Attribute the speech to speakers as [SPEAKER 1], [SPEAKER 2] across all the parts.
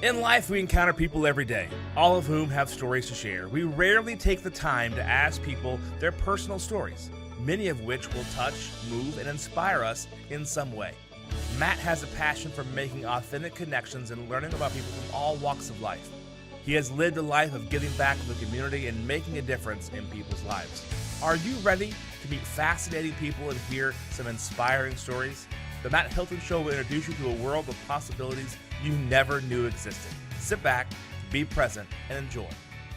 [SPEAKER 1] In life, we encounter people every day, all of whom have stories to share. We rarely take the time to ask people their personal stories, many of which will touch, move, and inspire us in some way. Matt has a passion for making authentic connections and learning about people from all walks of life. He has lived a life of giving back to the community and making a difference in people's lives. Are you ready to meet fascinating people and hear some inspiring stories? The Matt Hilton Show will introduce you to a world of possibilities you never knew existed. Sit back, be present, and enjoy.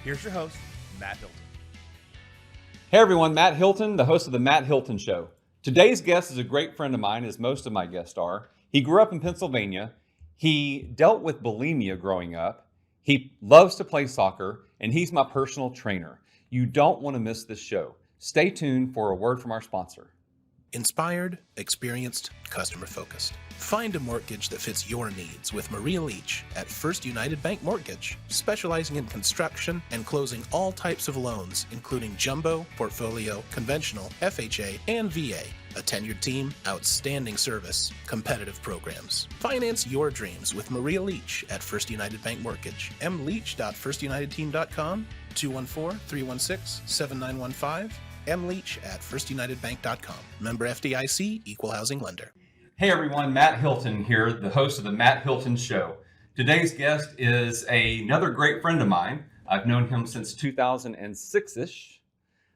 [SPEAKER 1] Here's your host, Matt Hilton.
[SPEAKER 2] Hey everyone, Matt Hilton, the host of the Matt Hilton Show. Today's guest is a great friend of mine, as most of my guests are. He grew up in Pennsylvania. He dealt with bulimia growing up. He loves to play soccer, and he's my personal trainer. You don't want to miss this show. Stay tuned for a word from our sponsor.
[SPEAKER 3] Inspired, experienced, customer-focused. Find a mortgage that fits your needs with Maria Leach at First United Bank Mortgage, specializing in construction and closing all types of loans, including jumbo, portfolio, conventional, FHA, and VA. A tenured team, outstanding service, competitive programs. Finance your dreams with Maria Leach at First United Bank Mortgage. mleach.firstunitedteam.com, 214-316-7915. mleach@firstunitedbank.com. Member FDIC, Equal Housing Lender.
[SPEAKER 2] Hey everyone, Matt Hilton here, the host of the Matt Hilton Show. Today's guest is another great friend of mine. I've known him since 2006-ish,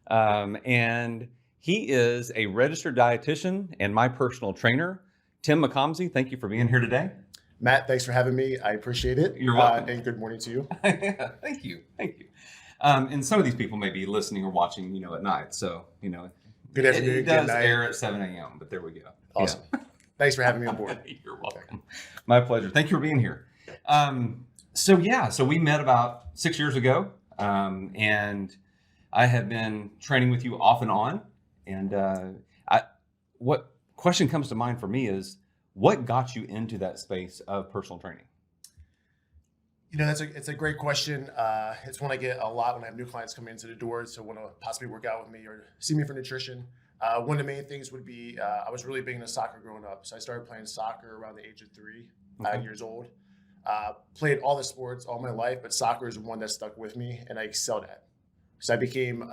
[SPEAKER 2] and he is a registered dietitian and my personal trainer. Tim McComsey, thank you for being here today.
[SPEAKER 4] Matt, thanks for having me. I appreciate it.
[SPEAKER 2] You're welcome.
[SPEAKER 4] And good morning to you.
[SPEAKER 2] Thank you. And some of these people may be listening or watching, at night. So,
[SPEAKER 4] Good afternoon.
[SPEAKER 2] It does
[SPEAKER 4] good night.
[SPEAKER 2] air at 7 a.m., but there we go.
[SPEAKER 4] Awesome. Thanks for having me on board.
[SPEAKER 2] You're welcome. My pleasure. Thank you for being here. So we met about 6 years ago, and I have been training with you off and on. And what question comes to mind for me is, what got you into that space of personal training?
[SPEAKER 4] It's a great question. It's one I get a lot when I have new clients come into the door to want to possibly work out with me or see me for nutrition. One of the main things would be I was really big into soccer growing up. So I started playing soccer around the age of 3 years old. Played all the sports all my life, but soccer is one that stuck with me and I excelled at. So I became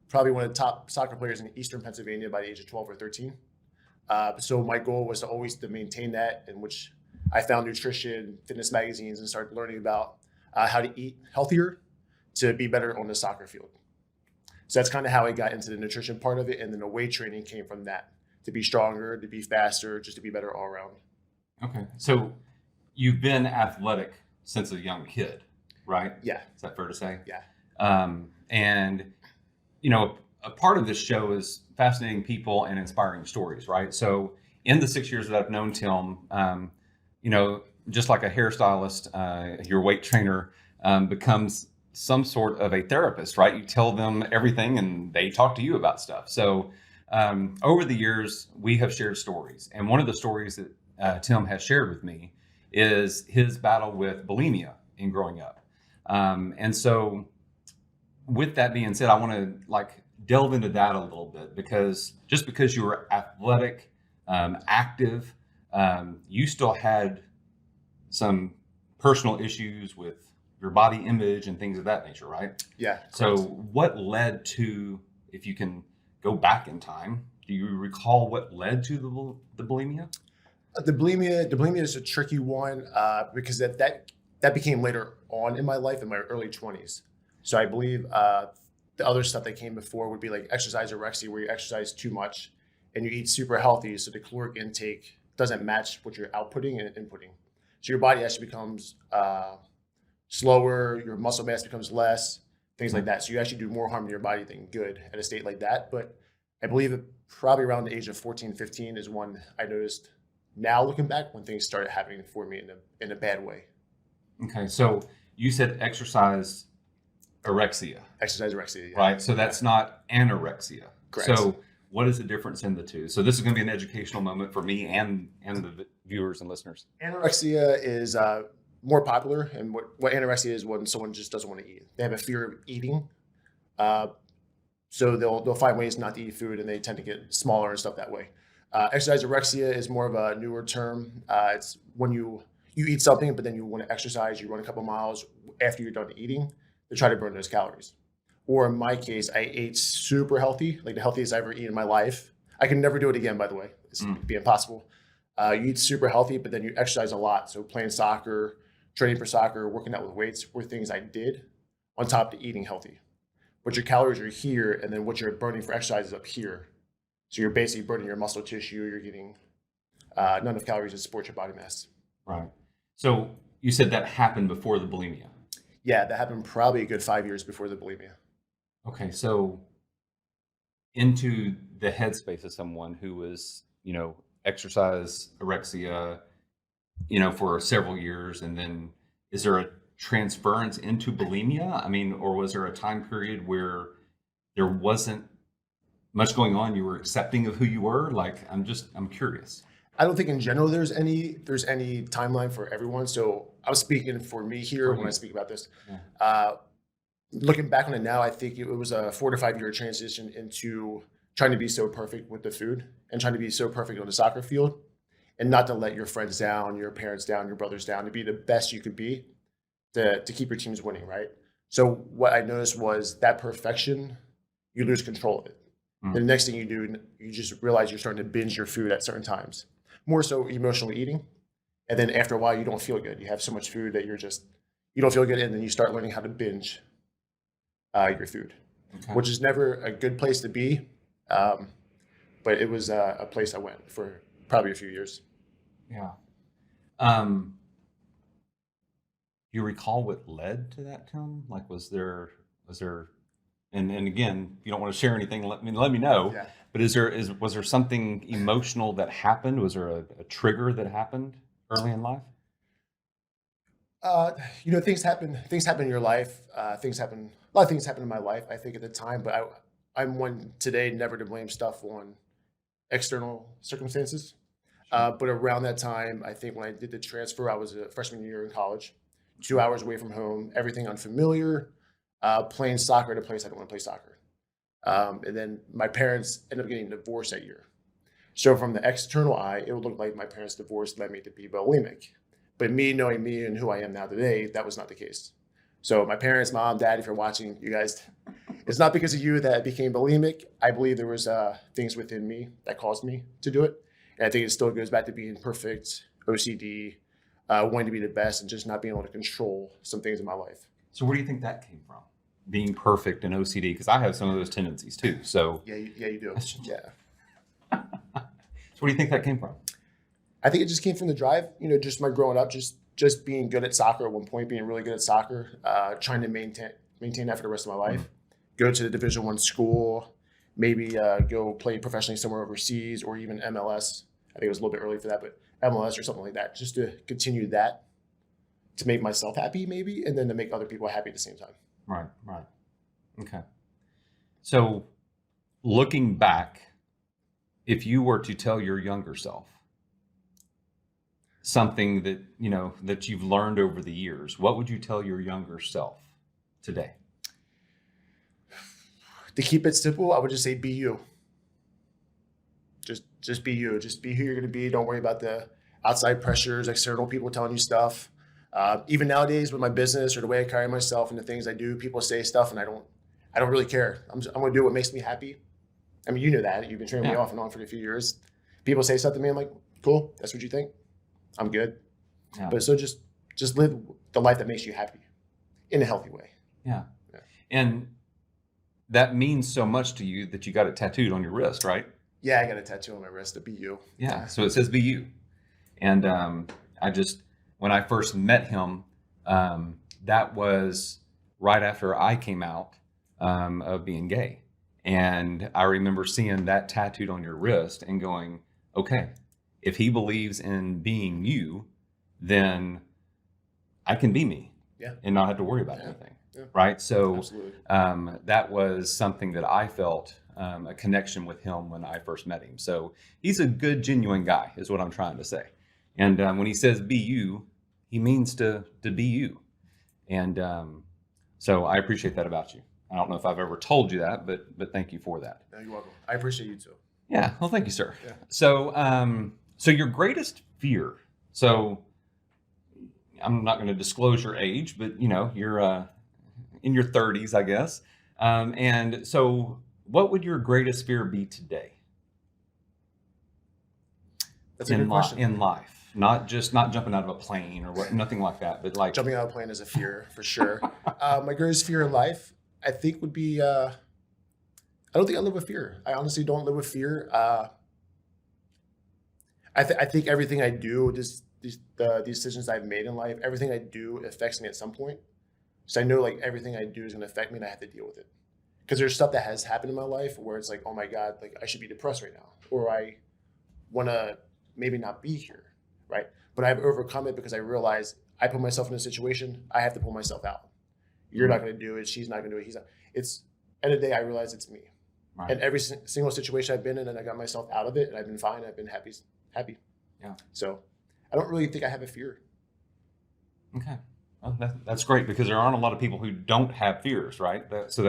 [SPEAKER 4] probably one of the top soccer players in Eastern Pennsylvania by the age of 12 or 13. So my goal was to always maintain that, in which I found nutrition, fitness magazines, and started learning about how to eat healthier to be better on the soccer field. So that's kind of how I got into the nutrition part of it. And then the weight training came from that, to be stronger, to be faster, just to be better all around.
[SPEAKER 2] Okay. So you've been athletic since a young kid, right?
[SPEAKER 4] Yeah.
[SPEAKER 2] Is that fair to say?
[SPEAKER 4] Yeah.
[SPEAKER 2] And, a part of this show is fascinating people and inspiring stories, right? So in the 6 years that I've known Tim, just like a hairstylist, your weight trainer becomes some sort of a therapist, right? You tell them everything and they talk to you about stuff. So over the years, we have shared stories. And one of the stories that Tim has shared with me is his battle with bulimia in growing up. And so with that being said, I want to delve into that a little bit, because just because you were athletic, active, you still had some personal issues with your body image and things of that nature, right?
[SPEAKER 4] Yeah. Correct.
[SPEAKER 2] So what led to, if you can go back in time, do you recall what led to the bulimia?
[SPEAKER 4] The bulimia is a tricky one because that became later on in my life, in my early 20s. So I believe the other stuff that came before would be like exercise anorexia, where you exercise too much and you eat super healthy, so the caloric intake doesn't match what you're outputting and inputting. So your body actually becomes slower, your muscle mass becomes less, things like that. So you actually do more harm to your body than good at a state like that. But I believe it probably around the age of 14, 15 is when I noticed, now looking back, when things started happening for me in a bad way.
[SPEAKER 2] Okay, so you said exercise anorexia.
[SPEAKER 4] Exercise anorexia, yeah.
[SPEAKER 2] Right, so that's not anorexia.
[SPEAKER 4] Correct.
[SPEAKER 2] So what is the difference in the two? So this is going to be an educational moment for me and the viewers and listeners.
[SPEAKER 4] Anorexia is more popular, and what anorexia is when someone just doesn't want to eat. They have a fear of eating, so they'll find ways not to eat food, and they tend to get smaller and stuff that way. Exercise anorexia is more of a newer term. It's when you you eat something, but then you want to exercise, you run a couple miles after you're done eating to try to burn those calories. Or in my case, I ate super healthy, like the healthiest I ever eaten in my life. I can never do it again, by the way. It's be impossible. You eat super healthy, but then you exercise a lot. So playing soccer, training for soccer, working out with weights were things I did on top of eating healthy. But your calories are here, and then what you're burning for exercise is up here. So you're basically burning your muscle tissue. You're getting not enough calories to support your body mass.
[SPEAKER 2] Right. So you said that happened before the bulimia.
[SPEAKER 4] Yeah, that happened probably a good 5 years before the bulimia.
[SPEAKER 2] Okay, so into the headspace of someone who was, exercise, anorexia, for several years, and then is there a transference into bulimia? I mean, or was there a time period where there wasn't much going on? You were accepting of who you were? Like, I'm curious.
[SPEAKER 4] I don't think in general there's any timeline for everyone. So I was speaking for me here when I speak about this.
[SPEAKER 2] Yeah.
[SPEAKER 4] Looking back on it now, I think it was a 4 to 5 year transition into trying to be so perfect with the food and trying to be so perfect on the soccer field and not to let your friends down, your parents down, your brothers down, to be the best you could be to keep your teams winning, right? So what I noticed was that perfection, you lose control of it. The next thing you do, you just realize you're starting to binge your food at certain times, more so emotional eating. And then after a while, you don't feel good. You have so much food that you don't feel good. And then you start learning how to binge your food, which is never a good place to be. But it was a place I went for probably a few years.
[SPEAKER 2] Yeah. You recall what led to that, Tim? Like, was there, and again, if you don't want to share anything, let me know.
[SPEAKER 4] Yeah.
[SPEAKER 2] But was there something emotional that happened? Was there a trigger that happened early in life?
[SPEAKER 4] Things happen in your life. A lot of things happen in my life, I think, at the time, but I'm one today never to blame stuff on external circumstances. But around that time, I think when I did the transfer, I was a freshman year in college, 2 hours away from home, everything unfamiliar, playing soccer at a place I don't want to play soccer. And then my parents ended up getting divorced that year. So from the external eye, it would look like my parents' divorce led me to be bulimic. But me knowing me and who I am now today, that was not the case. So my parents, mom, dad, if you're watching, you guys, it's not because of you that I became bulimic. I believe there was things within me that caused me to do it. And I think it still goes back to being perfect, OCD, wanting to be the best, and just not being able to control some things in my life.
[SPEAKER 2] So where do you think that came from? Being perfect and OCD? Because I have some of those tendencies too. So
[SPEAKER 4] Yeah, you do. Yeah.
[SPEAKER 2] So where do you think that came from?
[SPEAKER 4] I think it just came from the drive, just my growing up, just being good at soccer at one point, being really good at soccer, trying to maintain that for the rest of my life, go to the Division I school, maybe go play professionally somewhere overseas or even MLS. I think it was a little bit early for that, but MLS or something like that, just to continue that, to make myself happy maybe, and then to make other people happy at the same time.
[SPEAKER 2] Right. Okay. So looking back, if you were to tell your younger self something that, that you've learned over the years, what would you tell your younger self today?
[SPEAKER 4] To keep it simple, I would just say be you. Just be you. Just be who you're going to be. Don't worry about the outside pressures, external people telling you stuff. Even nowadays with my business or the way I carry myself and the things I do, people say stuff and I don't really care. I'm going to do what makes me happy. I mean, you know that. You've been training me off and on for a few years. People say stuff to me. I'm like, cool. That's what you think. I'm good.
[SPEAKER 2] Yeah.
[SPEAKER 4] But so just live the life that makes you happy in a healthy way.
[SPEAKER 2] Yeah. And that means so much to you that you got it tattooed on your wrist, right?
[SPEAKER 4] Yeah, I got a tattoo on my wrist to be you.
[SPEAKER 2] Yeah. So it says be you. And when I first met him, that was right after I came out of being gay. And I remember seeing that tattooed on your wrist and going, okay, if he believes in being you, then I can be me and not have to worry about anything. Yeah. Right. So that was something that I felt a connection with him when I first met him. So he's a good, genuine guy is what I'm trying to say. And when he says be you, he means to be you. And so I appreciate that about you. I don't know if I've ever told you that, but thank you for that.
[SPEAKER 4] No, you're welcome. I appreciate you too.
[SPEAKER 2] Yeah. Well, thank you, sir.
[SPEAKER 4] Yeah.
[SPEAKER 2] So, so your greatest fear. So I'm not going to disclose your age, but you're in your 30s, I guess. And so what would your greatest fear be today?
[SPEAKER 4] That's a good question.
[SPEAKER 2] In life, not jumping out of a plane or nothing like that, but like
[SPEAKER 4] Jumping out of a plane is a fear for sure. My greatest fear in life, I think, would be, I don't think I live with fear. I honestly don't live with fear. I think everything I do, these decisions I've made in life, everything I do affects me at some point. So I know like everything I do is going to affect me and I have to deal with it. Because there's stuff that has happened in my life where it's like, oh my God, like I should be depressed right now. Or I want to maybe not be here, right? But I've overcome it because I realize I put myself in a situation, I have to pull myself out. You're not going to do it. She's not going to do it. He's not. It's, end of the day, I realize it's me.
[SPEAKER 2] Right.
[SPEAKER 4] And every single situation I've been in and I got myself out of it and I've been fine. I've been happy.
[SPEAKER 2] Yeah.
[SPEAKER 4] So I don't really think I have a fear.
[SPEAKER 2] Okay. Well, that's great because there aren't a lot of people who don't have fears, right? So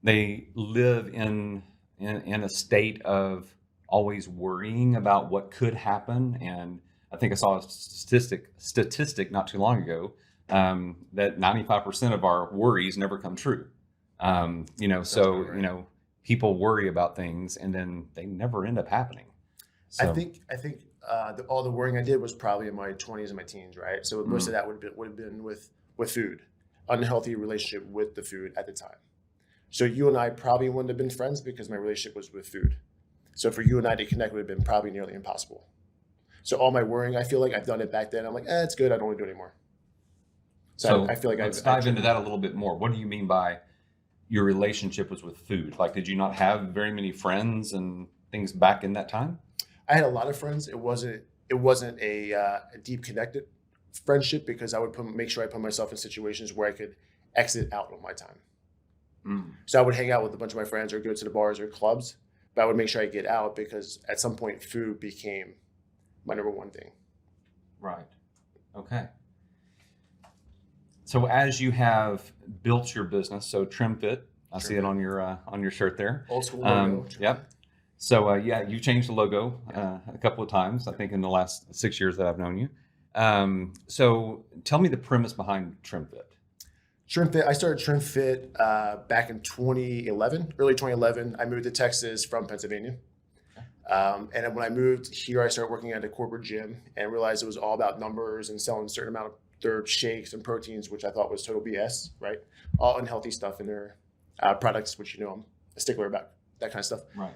[SPEAKER 2] they live in a state of always worrying about what could happen. And I think I saw a statistic not too long ago that 95% of our worries never come true. People worry about things and then they never end up happening. So,
[SPEAKER 4] I think all the worrying I did was probably in my 20s and my teens, right? So most of that would have been with food, unhealthy relationship with the food at the time. So you and I probably wouldn't have been friends because my relationship was with food. So for you and I to connect would have been probably nearly impossible. So all my worrying, I feel like I've done it back then. I'm like, it's good. I don't want to do it anymore. So I feel like
[SPEAKER 2] let's dive into that a little bit more. What do you mean by your relationship was with food? Like, did you not have very many friends and things back in that time?
[SPEAKER 4] I had a lot of friends. It wasn't a deep connected friendship because I would make sure I put myself in situations where I could exit out on my time. So I would hang out with a bunch of my friends or go to the bars or clubs, but I would make sure I get out because at some point food became my number one thing.
[SPEAKER 2] Right. Okay. So as you have built your business, so TrimFit, I see it on your shirt there.
[SPEAKER 4] Old school logo.
[SPEAKER 2] Yep. So you changed the logo a couple of times, I think, in the last 6 years that I've known you. So tell me the premise behind TrimFit.
[SPEAKER 4] TrimFit. I started TrimFit back in 2011, early 2011. I moved to Texas from Pennsylvania. And then when I moved here, I started working at a corporate gym and realized it was all about numbers and selling a certain amount of their shakes and proteins, which I thought was total BS, right? All unhealthy stuff in their products, which, I'm a stickler about that kind of stuff.
[SPEAKER 2] Right.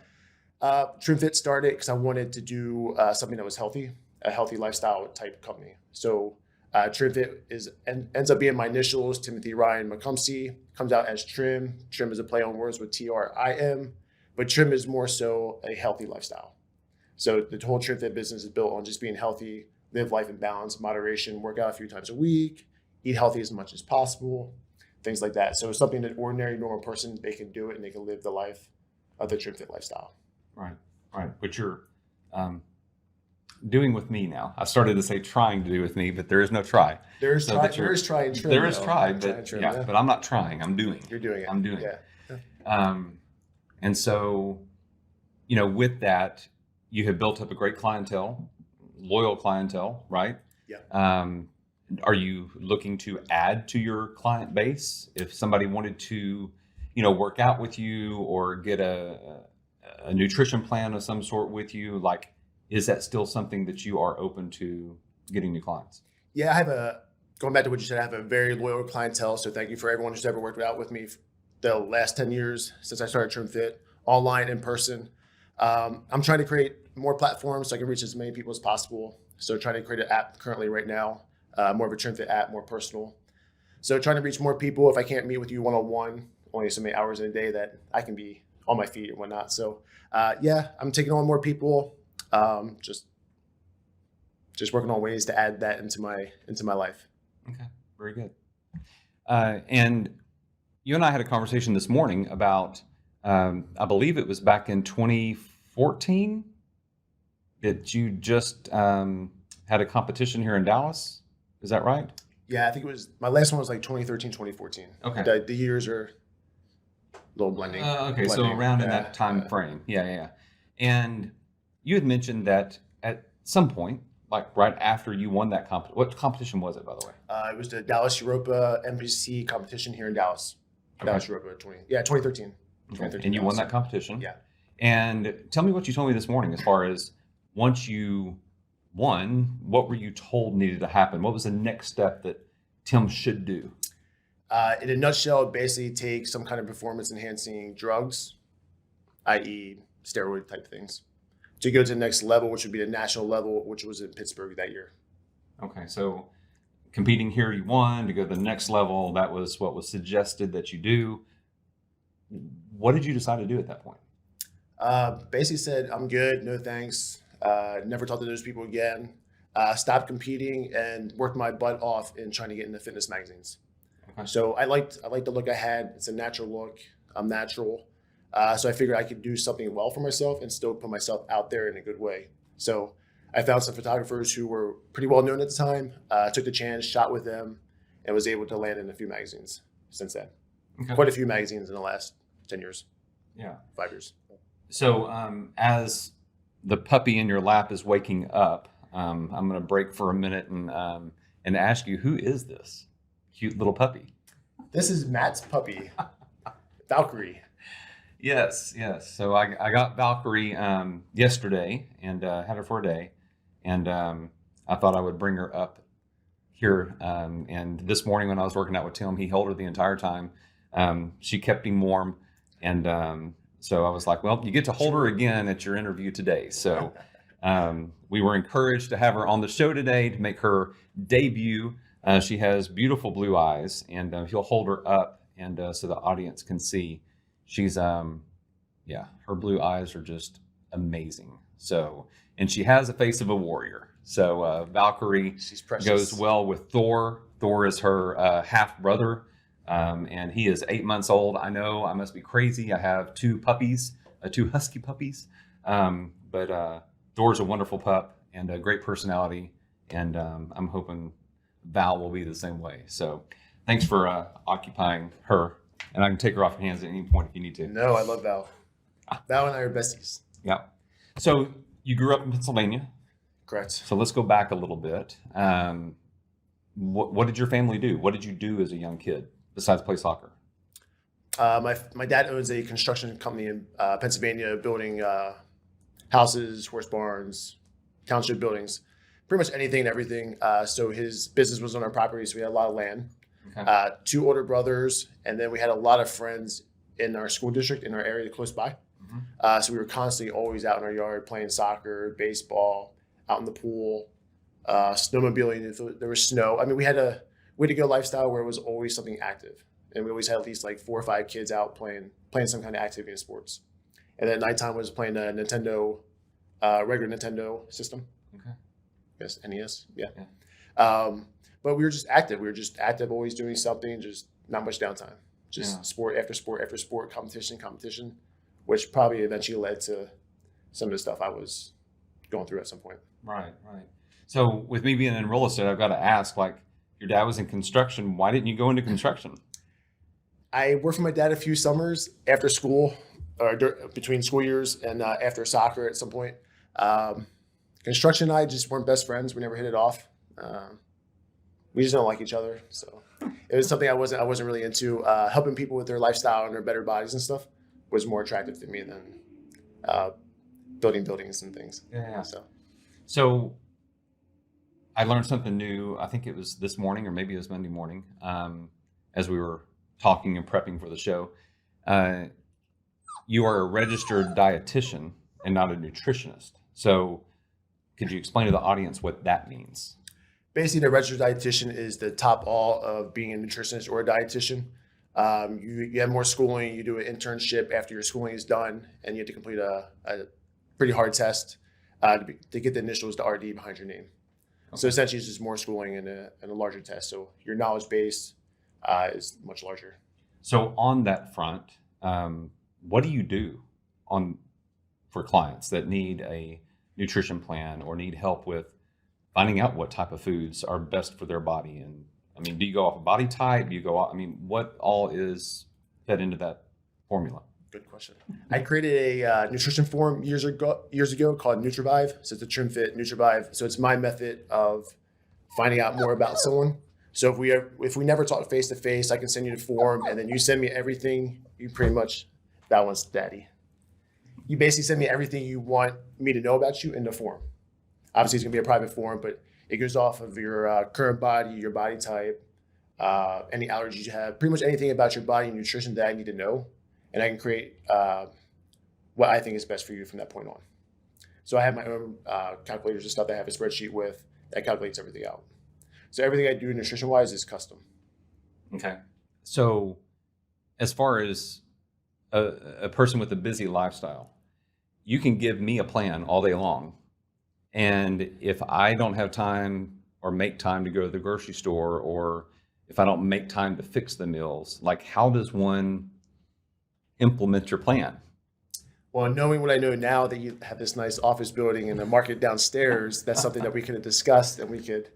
[SPEAKER 4] TrimFit started because I wanted to do something that was healthy, a healthy lifestyle type company. So TrimFit ends up being my initials, Timothy Ryan McComsey, comes out as Trim. Trim is a play on words with TRIM, but Trim is more so a healthy lifestyle. So the whole TrimFit business is built on just being healthy, live life in balance, moderation, work out a few times a week, eat healthy as much as possible, things like that. So it's something that ordinary, normal person, they can do it and they can live the life of the TrimFit lifestyle.
[SPEAKER 2] Right. Which you're doing with me now. I started to say trying to do with me, but there is no try.
[SPEAKER 4] There is try and trim.
[SPEAKER 2] There is try, but I'm not trying. I'm doing it.
[SPEAKER 4] You're doing it.
[SPEAKER 2] I'm doing
[SPEAKER 4] it.
[SPEAKER 2] And so, with that, you have built up a great clientele, loyal clientele, right?
[SPEAKER 4] Yeah.
[SPEAKER 2] Are you looking to add to your client base? If somebody wanted to, work out with you or get a nutrition plan of some sort with you, like, is that still something that you are open to getting new clients?
[SPEAKER 4] Yeah, going back to what you said, I have a very loyal clientele. So thank you for everyone who's ever worked out with me the last 10 years since I started TrimFit, online, in person. I'm trying to create more platforms so I can reach as many people as possible. So trying to create an app currently right now, more of a TrimFit app, more personal. So trying to reach more people. If I can't meet with you one-on-one, only so many hours in a day that I can be on my feet and whatnot. So I'm taking on more people. Just working on ways to add that into my life.
[SPEAKER 2] Okay, very good. And you and I had a conversation this morning about, I believe it was back in 2014 that you just had a competition here in Dallas. Is that right?
[SPEAKER 4] Yeah, I think it was, my last one was like 2013, 2014.
[SPEAKER 2] Okay.
[SPEAKER 4] The years are a little blending.
[SPEAKER 2] Okay, so around in that time frame. Yeah. And you had mentioned that at some point, like right after you won that competition. What competition was it, by the way?
[SPEAKER 4] It was the Dallas Europa NPC competition here in Dallas.
[SPEAKER 2] Okay.
[SPEAKER 4] Dallas Europa 2013.
[SPEAKER 2] Okay.
[SPEAKER 4] 2013
[SPEAKER 2] And you won
[SPEAKER 4] Dallas.
[SPEAKER 2] that competition.
[SPEAKER 4] Yeah.
[SPEAKER 2] And tell me what you told me this morning as far as once you won, what were you told needed to happen? What was the next step that Tim should do?
[SPEAKER 4] In a nutshell, basically take some kind of performance enhancing drugs, i.e. steroid type things, to go to the next level, which would be the national level, which was in Pittsburgh that year.
[SPEAKER 2] Okay, so competing here, you won. To go to the next level, that was what was suggested that you do. What did you decide to do at that point?
[SPEAKER 4] Basically said, I'm good, no thanks. Never talk to those people again. Stopped competing and worked my butt off in trying to get into fitness magazines.
[SPEAKER 2] Okay.
[SPEAKER 4] So I like the look I had. It's a natural look. I'm natural. So I figured I could do something well for myself and still put myself out there in a good way. So I found some photographers who were pretty well known at the time, took the chance, shot with them, and was able to land in a few magazines since then.
[SPEAKER 2] Okay.
[SPEAKER 4] Quite a few magazines in the last 10 years,
[SPEAKER 2] Yeah.
[SPEAKER 4] 5 years.
[SPEAKER 2] So as the puppy in your lap is waking up, I'm going to break for a minute and ask you, who is this cute little puppy?
[SPEAKER 4] This is Matt's puppy, Valkyrie.
[SPEAKER 2] Yes. So I got Valkyrie yesterday and had her for a day, and I thought I would bring her up here. And this morning when I was working out with Tim, he held her the entire time. She kept him warm, and so I was like, well, you get to hold her again at your interview today. So we were encouraged to have her on the show today to make her debut. She has beautiful blue eyes, and he'll hold her up and so the audience can see. She's, her blue eyes are just amazing. So, and she has a face of a warrior. So Valkyrie
[SPEAKER 4] She's precious.
[SPEAKER 2] goes well with Thor. Thor is her half brother. And he is 8 months old. I know I must be crazy. I have two puppies, two husky puppies. But Thor's a wonderful pup and a great personality. And I'm hoping Val will be the same way. So thanks for occupying her. And I can take her off your hands at any point if you need to.
[SPEAKER 4] No, I love Val. Val and I are besties.
[SPEAKER 2] Yeah. So you grew up in Pennsylvania.
[SPEAKER 4] Correct.
[SPEAKER 2] So let's go back a little bit. What did your family do? What did you do as a young kid besides play soccer?
[SPEAKER 4] My dad owns a construction company in Pennsylvania, building houses, horse barns, township buildings, pretty much anything and everything. So his business was on our property, so we had a lot of land.
[SPEAKER 2] Okay.
[SPEAKER 4] 2 older brothers, and then we had a lot of friends in our school district, in our area close by.
[SPEAKER 2] Mm-hmm.
[SPEAKER 4] So we were constantly always out in our yard playing soccer, baseball, out in the pool, snowmobiling if there was snow. I mean, we had a way to go lifestyle where it was always something active. And we always had at least like 4 or 5 kids out playing some kind of activity in sports. And then at nighttime was playing a Nintendo, regular Nintendo system.
[SPEAKER 2] Okay.
[SPEAKER 4] Yes, NES. Yeah. But we were just active. We were just active, always doing something, just not much downtime. Just sport after sport after sport, competition, which probably eventually led to some of the stuff I was going through at some point.
[SPEAKER 2] Right. So with me being in real estate, I've got to ask, like, your dad was in construction. Why didn't you go into construction?
[SPEAKER 4] I worked for my dad a few summers after school, or between school years and after soccer at some point. Construction and I just weren't best friends. We never hit it off. We just don't like each other. So it was something I wasn't really into. Helping people with their lifestyle and their better bodies and stuff was more attractive to me than building buildings and things.
[SPEAKER 2] Yeah.
[SPEAKER 4] So
[SPEAKER 2] I learned something new. I think it was this morning, or maybe it was Monday morning, as we were talking and prepping for the show. You are a registered dietitian and not a nutritionist. So could you explain to the audience what that means?
[SPEAKER 4] basically, the registered dietitian is the top all of being a nutritionist or a dietitian. You have more schooling. You do an internship after your schooling is done, and you have to complete a pretty hard test to get the initials to RD behind your name. Okay. So essentially, it's just more schooling and a larger test. So your knowledge base is much larger.
[SPEAKER 2] So on that front, what do you do for clients that need a nutrition plan or need help with finding out what type of foods are best for their body? And I mean, do you go off a body type? Do you go off, what all is fed into that formula?
[SPEAKER 4] Good question. I created a nutrition form years ago called NutriVive. So it's a TrimFit NutriVive. So it's my method of finding out more about someone. So if we never talk face to face, I can send you the form, and then you send me everything. You pretty much, that one's daddy. You basically send me everything you want me to know about you in the form. Obviously, it's gonna be a private form, but it goes off of your current body, your body type, any allergies you have, pretty much anything about your body and nutrition that I need to know. And I can create what I think is best for you from that point on. So I have my own calculators and stuff that I have a spreadsheet with that calculates everything out. So everything I do nutrition-wise is custom.
[SPEAKER 2] Okay. So as far as a person with a busy lifestyle, you can give me a plan all day long. And if I don't have time or make time to go to the grocery store, or if I don't make time to fix the meals, like how does one implement your plan?
[SPEAKER 4] Well, knowing what I know now that you have this nice office building and the market downstairs, that's something that we could have discussed, and we could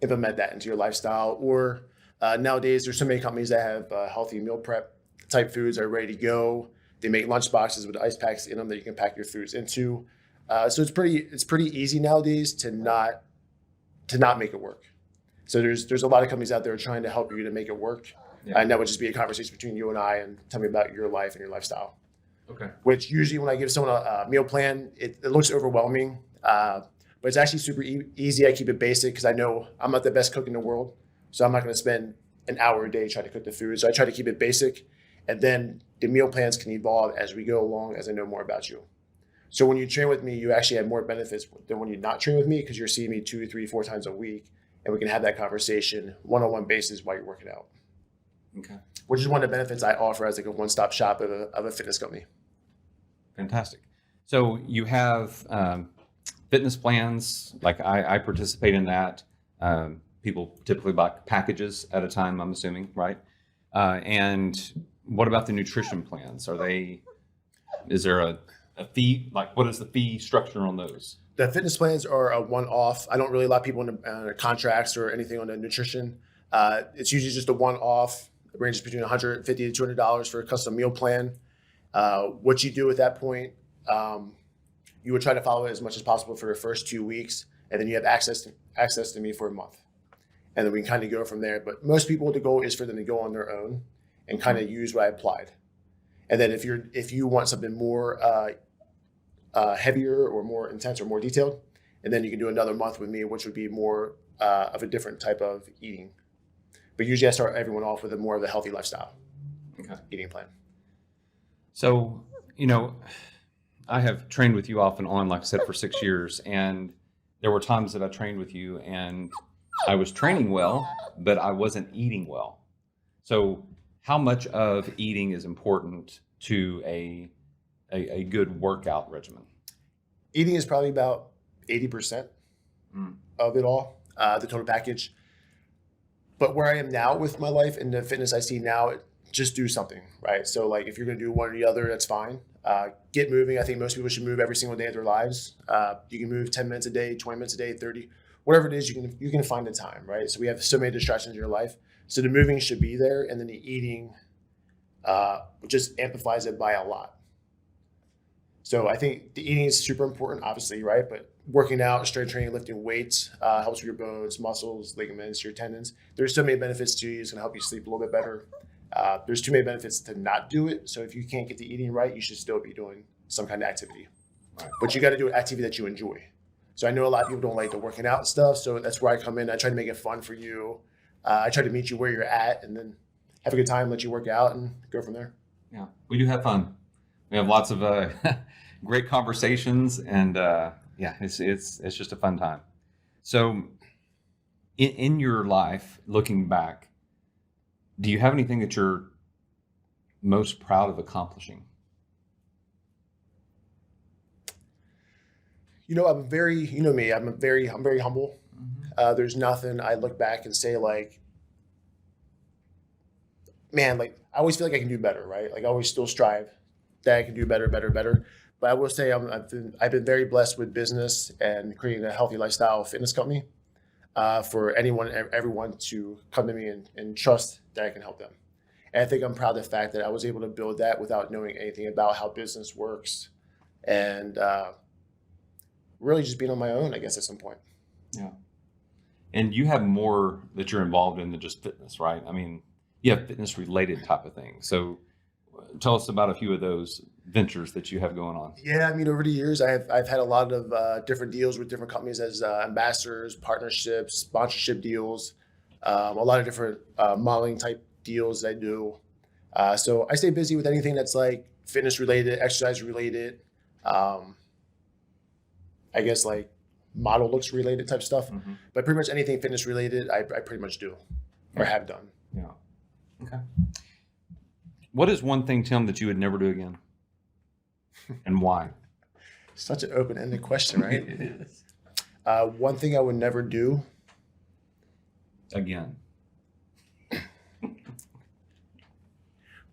[SPEAKER 4] implement that into your lifestyle. Or nowadays, there's so many companies that have healthy meal prep type foods that are ready to go. They make lunch boxes with ice packs in them that you can pack your foods into. So it's pretty easy nowadays to not make it work. So there's a lot of companies out there trying to help you to make it work. Yeah. And that would just be a conversation between you and I, and tell me about your life and your lifestyle.
[SPEAKER 2] Okay.
[SPEAKER 4] Which usually when I give someone a meal plan, it looks overwhelming, but it's actually super easy. I keep it basic because I know I'm not the best cook in the world. So I'm not going to spend an hour a day trying to cook the food. So I try to keep it basic. And then the meal plans can evolve as we go along, as I know more about you. So when you train with me, you actually have more benefits than when you not train with me, because you're seeing me 2, 3, 4 times a week, and we can have that conversation one-on-one basis while you're working out.
[SPEAKER 2] Okay.
[SPEAKER 4] Which is one of the benefits I offer as like a one-stop shop of a fitness company.
[SPEAKER 2] Fantastic. So you have fitness plans, like I participate in that. People typically buy packages at a time, I'm assuming, right? And what about the nutrition plans? Is there a fee? Like, what is the fee structure on those?
[SPEAKER 4] The fitness plans are a one-off. I don't really allow people in contracts or anything on the nutrition. It's usually just a one-off. It ranges between $150 to $200 for a custom meal plan. What you do at that point, you would try to follow it as much as possible for the first 2 weeks, and then you have access to me for a month. And then we can kind of go from there. But most people, the goal is for them to go on their own and kind of use what I applied. And then if you want something more heavier or more intense or more detailed, and then you can do another month with me, which would be more of a different type of eating. But usually I start everyone off with a more of the healthy lifestyle eating plan.
[SPEAKER 2] So, I have trained with you off and on, like I said, for 6 years. And there were times that I trained with you and I was training well, but I wasn't eating well. So how much of eating is important to a good workout regimen?
[SPEAKER 4] Eating is probably about 80% of it all, the total package. But where I am now with my life and the fitness I see now, just do something, right? So like if you're going to do one or the other, that's fine. Get moving. I think most people should move every single day of their lives. You can move 10 minutes a day, 20 minutes a day, 30, whatever it is, you can find the time, right? So we have so many distractions in your life. So the moving should be there, and then the eating just amplifies it by a lot. So I think the eating is super important, obviously, right? But working out, strength training, lifting weights helps with your bones, muscles, ligaments, your tendons. There's so many benefits to you. It's going to help you sleep a little bit better. There's too many benefits to not do it. So if you can't get the eating right, you should still be doing some kind of activity. Right. But you got to do an activity that you enjoy. So I know a lot of people don't like the working out and stuff. So that's where I come in. I try to make it fun for you. I try to meet you where you're at and then have a good time, let you work out and go from there.
[SPEAKER 2] Yeah, we do have fun. We have lots of great conversations, and it's just a fun time. So in your life, looking back, do you have anything that you're most proud of accomplishing?
[SPEAKER 4] I'm very, me, I'm very humble. Mm-hmm. There's nothing I look back and say like, man, like I always feel like I can do better, right? Like I always still strive that I can do better. But I will say I've been very blessed with business and creating a healthy lifestyle fitness company for everyone to come to me and trust that I can help them. And I think I'm proud of the fact that I was able to build that without knowing anything about how business works, and really just being on my own, I guess, at some point.
[SPEAKER 2] Yeah. And you have more that you're involved in than just fitness, right? I mean, you have fitness related type of things. So tell us about a few of those ventures that you have going on.
[SPEAKER 4] Yeah, I mean, over the years, I've had a lot of different deals with different companies as ambassadors, partnerships, sponsorship deals, a lot of different modeling type deals I do. So I stay busy with anything that's like fitness related, exercise related, I guess like model looks related type stuff. But pretty much anything fitness related, I pretty much do or have done.
[SPEAKER 2] Yeah. Okay. What is one thing, Tim, that you would never do again? And why?
[SPEAKER 4] Such an open-ended question, right?
[SPEAKER 2] It is.
[SPEAKER 4] One thing I would never do.
[SPEAKER 2] Again.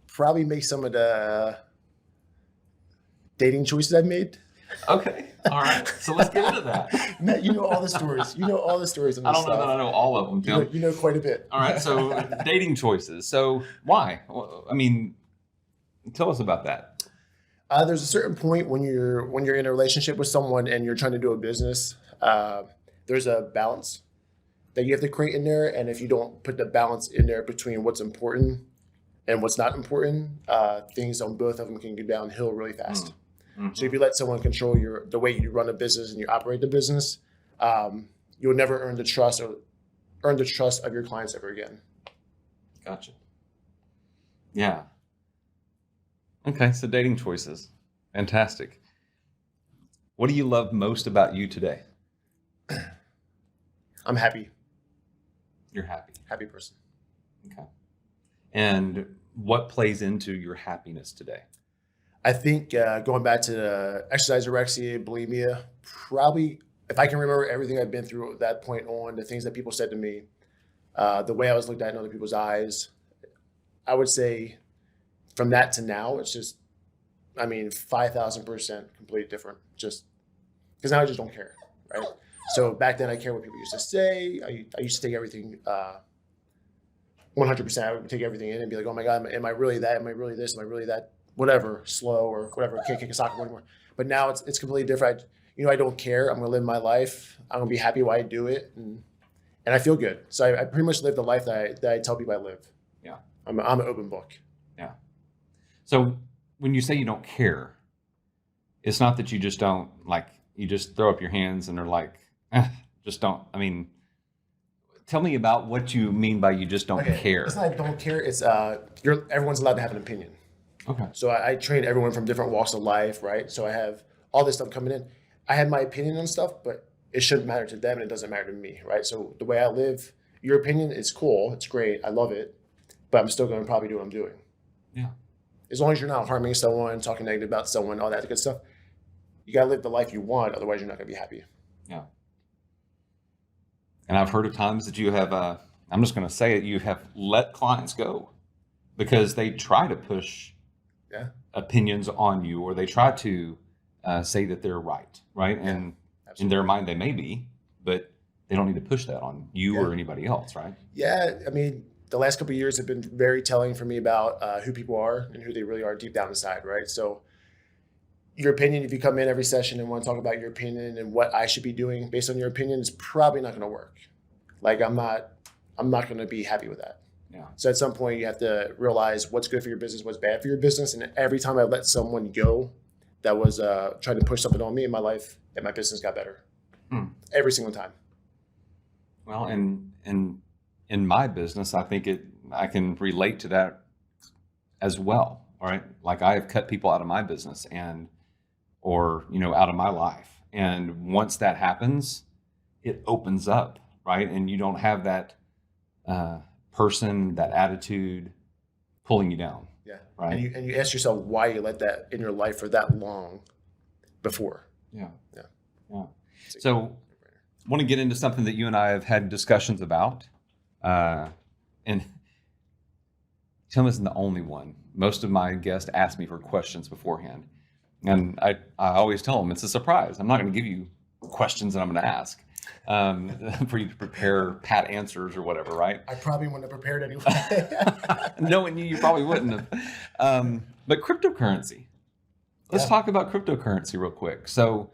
[SPEAKER 4] Probably make some of the dating choices I've made.
[SPEAKER 2] Okay. All right. So let's get into that.
[SPEAKER 4] Matt, you know all the stories. You know all the stories on this
[SPEAKER 2] I don't know
[SPEAKER 4] stuff.
[SPEAKER 2] that I know all of them, Tim.
[SPEAKER 4] You know quite a bit.
[SPEAKER 2] All right. So dating choices. So why? Well, I mean, tell us about that.
[SPEAKER 4] There's a certain point when you're in a relationship with someone and you're trying to do a business. There's a balance that you have to create in there, and if you don't put the balance in there between what's important and what's not important, things on both of them can go downhill really fast. So if you let someone control the way you run a business and you operate the business, you'll never earn the trust of your clients ever again.
[SPEAKER 2] Gotcha. Yeah. Okay, so dating choices. Fantastic. What do you love most about you today?
[SPEAKER 4] I'm happy.
[SPEAKER 2] You're happy.
[SPEAKER 4] Happy person.
[SPEAKER 2] Okay. And what plays into your happiness today?
[SPEAKER 4] I think going back to the exercise, anorexia, bulimia, probably if I can remember everything I've been through at that point on, the things that people said to me, the way I was looked at in other people's eyes, I would say from that to now, it's just, 5,000% completely different. Just because now I just don't care, right? So back then I cared what people used to say. I used to take everything 100%. I would take everything in and be like, oh my God, am I really that? Am I really this? Am I really that? Whatever, slow or whatever. I can't kick a soccer ball anymore. But now it's completely different. I don't care. I'm going to live my life. I'm going to be happy while I do it. And I feel good. So I pretty much live the life that I tell people I live.
[SPEAKER 2] Yeah.
[SPEAKER 4] I'm an open book.
[SPEAKER 2] Yeah. So when you say you don't care, it's not that you just don't, like, you just throw up your hands and they're like, just don't. Tell me about what you mean by you just don't care.
[SPEAKER 4] It's not I don't care. It's everyone's allowed to have an opinion.
[SPEAKER 2] Okay.
[SPEAKER 4] So I train everyone from different walks of life, right? So I have all this stuff coming in. I have my opinion on stuff, but it shouldn't matter to them and it doesn't matter to me, right? So the way I live, your opinion is cool. It's great. I love it. But I'm still going to probably do what I'm doing.
[SPEAKER 2] Yeah.
[SPEAKER 4] As long as you're not harming someone, talking negative about someone, all that good stuff, you got to live the life you want. Otherwise, you're not going to be happy.
[SPEAKER 2] Yeah. And I've heard of times that you have, I'm just going to say it, you have let clients go because they try to push opinions on you, or they try to say that they're right? And in their mind, they may be, but they don't need to push that on you or anybody else, right?
[SPEAKER 4] Yeah. The last couple of years have been very telling for me about who people are and who they really are deep down inside, right? So your opinion, if you come in every session and want to talk about your opinion and what I should be doing based on your opinion, is probably not going to work. Like I'm not going to be happy with that.
[SPEAKER 2] Yeah.
[SPEAKER 4] So at some point you have to realize what's good for your business, what's bad for your business. And every time I let someone go that was trying to push something on me in my life, and my business got better. Every single time.
[SPEAKER 2] Well, and in my business, I think I can relate to that as well. All right. Like I have cut people out of my business or out of my life. And once that happens, it opens up, right? And you don't have that person, that attitude pulling you down.
[SPEAKER 4] Yeah.
[SPEAKER 2] Right.
[SPEAKER 4] And you ask yourself why you let that in your life for that long before.
[SPEAKER 2] Yeah.
[SPEAKER 4] Yeah.
[SPEAKER 2] Yeah. So I want to get into something that you and I have had discussions about. And Tim isn't the only one. Most of my guests ask me for questions beforehand. And I always tell them it's a surprise. I'm not going to give you questions that I'm going to ask. for you to prepare pat answers or whatever, right?
[SPEAKER 4] I probably wouldn't have prepared anyway.
[SPEAKER 2] Knowing you probably wouldn't have. But cryptocurrency. Let's talk about cryptocurrency real quick. So,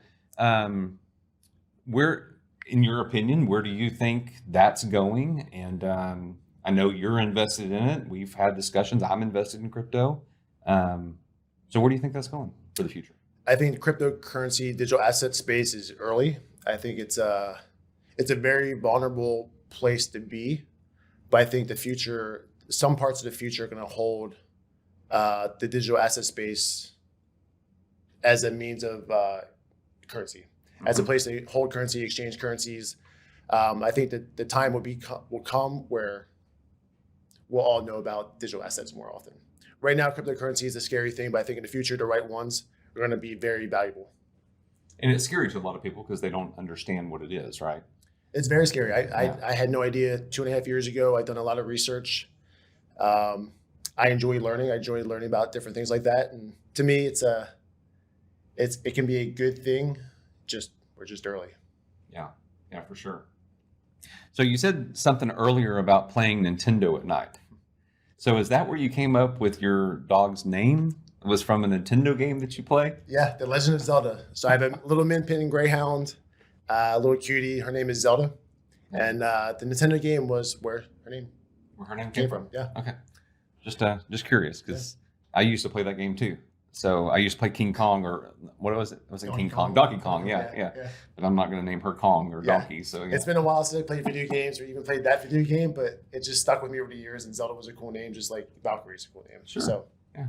[SPEAKER 2] where, in your opinion, where do you think that's going? And I know you're invested in it. We've had discussions. I'm invested in crypto. So where do you think that's going for the future?
[SPEAKER 4] I think the cryptocurrency digital asset space is early. I think it's a very vulnerable place to be, but I think the future, some parts of the future are going to hold the digital asset space as a means of currency, as a place to hold currency, exchange currencies. I think that the time will come where we'll all know about digital assets more often. Right now, cryptocurrency is a scary thing, but I think in the future, the right ones are going to be very valuable.
[SPEAKER 2] And it's scary to a lot of people because they don't understand what it is, right?
[SPEAKER 4] It's very scary. I had no idea 2.5 years ago. I'd done a lot of research. I enjoy learning. I enjoy learning about different things like that. And to me, it can be a good thing. We're just early.
[SPEAKER 2] Yeah, for sure. So you said something earlier about playing Nintendo at night. So is that where you came up with your dog's name? It was from a Nintendo game that you play?
[SPEAKER 4] Yeah, The Legend of Zelda. So I have a little min pinning greyhound, a little cutie. Her name is Zelda. And the Nintendo game was where her name came from. Yeah.
[SPEAKER 2] Okay. Just curious because I used to play that game too. So I used to play King Kong, or what was it? Was it King Kong? Donkey Kong, yeah. But I'm not going to name her Kong or Donkey. So
[SPEAKER 4] It's been a while since I played video games or even played that video game, but it just stuck with me over the years. And Zelda was a cool name, just like Valkyrie's a cool name.
[SPEAKER 2] Sure.
[SPEAKER 4] So
[SPEAKER 2] yeah,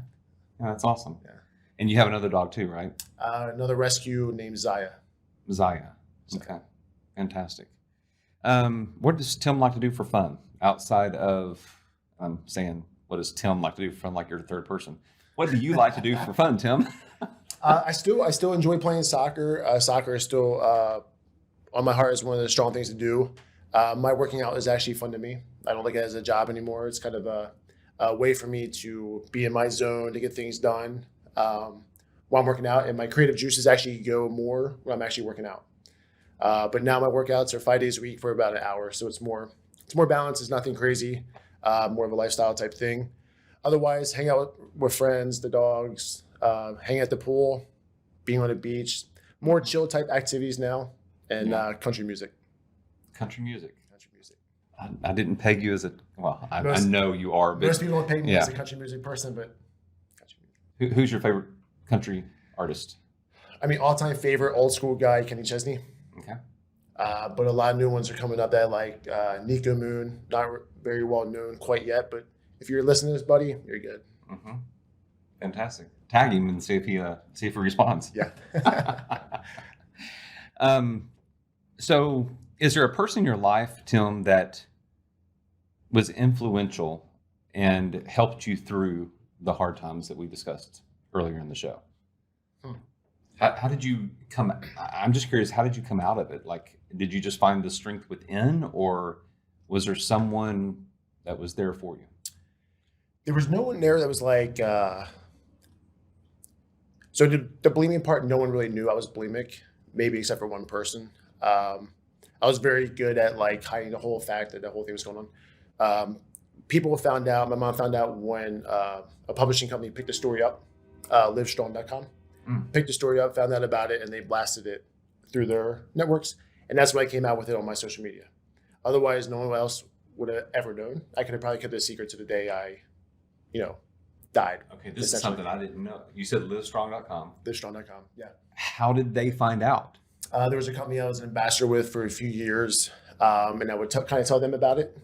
[SPEAKER 2] that's awesome.
[SPEAKER 4] Yeah.
[SPEAKER 2] And you have another dog too, right?
[SPEAKER 4] Another rescue named Zaya.
[SPEAKER 2] Zaya. Okay. Fantastic. What does Tim like to do for fun outside of, I'm saying, what does Tim like to do for fun, like you're the third person? What do you like to do for fun, Tim?
[SPEAKER 4] I still enjoy playing soccer. Soccer is still on my heart as one of the strong things to do. My working out is actually fun to me. I don't look at it as a job anymore. It's kind of a way for me to be in my zone, to get things done while I'm working out. And my creative juices actually go more when I'm actually working out. But now my workouts are 5 days a week for about an hour. So it's more balanced. It's nothing crazy, more of a lifestyle type thing. Otherwise, hang out with friends, the dogs, hang at the pool, being on the beach, more chill type activities now, and country music.
[SPEAKER 2] Country music.
[SPEAKER 4] Country music.
[SPEAKER 2] I didn't peg you as I know you are. But
[SPEAKER 4] most people don't peg me as a country music person, but country music.
[SPEAKER 2] Who's your favorite country artist?
[SPEAKER 4] I mean, all-time favorite old school guy, Kenny Chesney.
[SPEAKER 2] Okay.
[SPEAKER 4] But a lot of new ones are coming up that I like. Nico Moon, not very well known quite yet, but if you're listening to this, buddy, you're good.
[SPEAKER 2] Mm-hmm. Fantastic. Tag him and see if he responds.
[SPEAKER 4] Yeah.
[SPEAKER 2] So is there a person in your life, Tim, that was influential and helped you through the hard times that we discussed earlier in the show? How did you come? I'm just curious, how did you come out of it? Like, did you just find the strength within, or was there someone that was there for you?
[SPEAKER 4] There was no one there that was like, so the bulimia part, no one really knew I was bulimic, maybe except for one person. I was very good at like hiding the whole fact that the whole thing was going on. People found out, my mom found out when a publishing company picked the story up, livestrong.com, picked the story up, found out about it, and they blasted it through their networks. And that's when I came out with it on my social media. Otherwise, no one else would have ever known. I could have probably kept it a secret to the day I died.
[SPEAKER 2] Okay, this is something I didn't know. You said livestrong.com.
[SPEAKER 4] Livestrong.com, yeah.
[SPEAKER 2] How did they find out?
[SPEAKER 4] There was a company I was an ambassador with for a few years, and I would kind of tell them about it,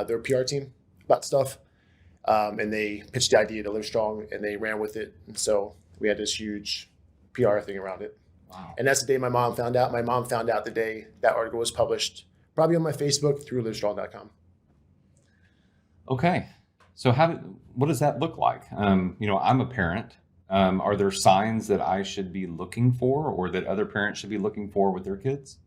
[SPEAKER 4] their PR team, about stuff. And they pitched the idea to Livestrong, and they ran with it. And so we had this huge PR thing around it.
[SPEAKER 2] Wow.
[SPEAKER 4] And that's the day my mom found out. My mom found out the day that article was published, probably on my Facebook through livestrong.com.
[SPEAKER 2] Okay. So what does that look like? I'm a parent. Are there signs that I should be looking for, or that other parents should be looking for with their kids?